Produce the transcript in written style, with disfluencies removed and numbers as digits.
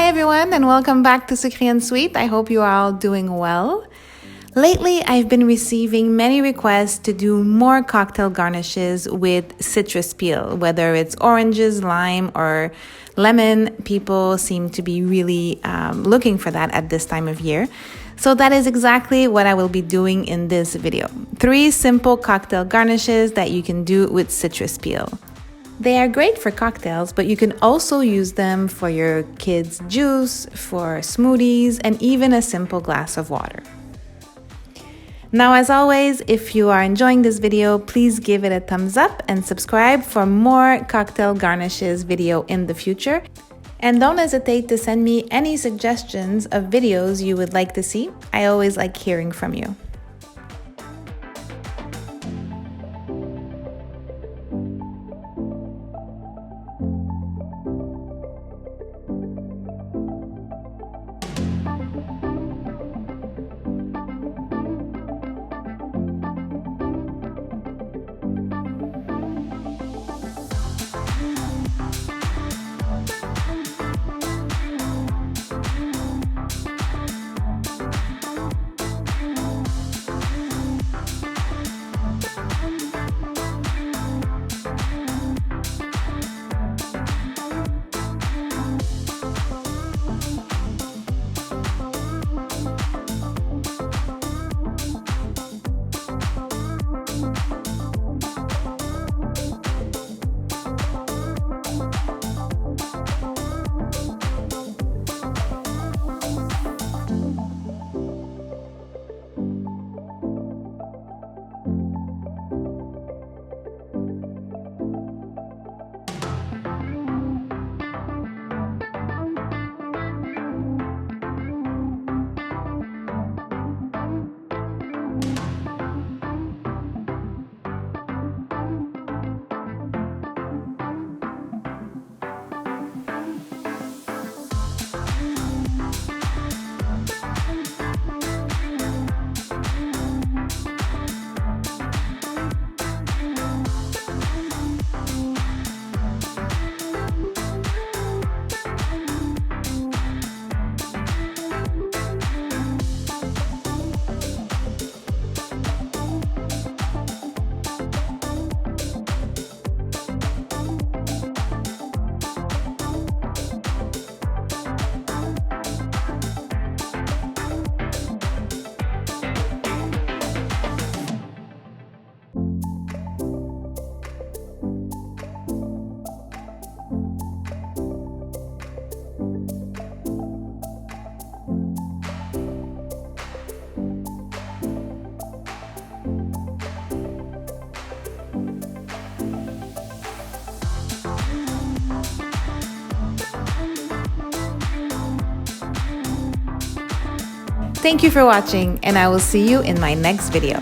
Hi everyone and welcome back to Sucre and Sweet. I hope you are all doing well. Lately, I've been receiving many requests to do more cocktail garnishes with citrus peel, whether it's oranges, lime, or lemon. People seem to be really looking for that at this time of year. So that is exactly what I will be doing in this video. 3 simple cocktail garnishes that you can do with citrus peel. They are great for cocktails, but you can also use them for your kids' juice, for smoothies, and even a simple glass of water. Now, as always, if you are enjoying this video, please give it a thumbs up and subscribe for more cocktail garnishes video in the future. And don't hesitate to send me any suggestions of videos you would like to see. I always like hearing from you. Thank you for watching, and I will see you in my next video.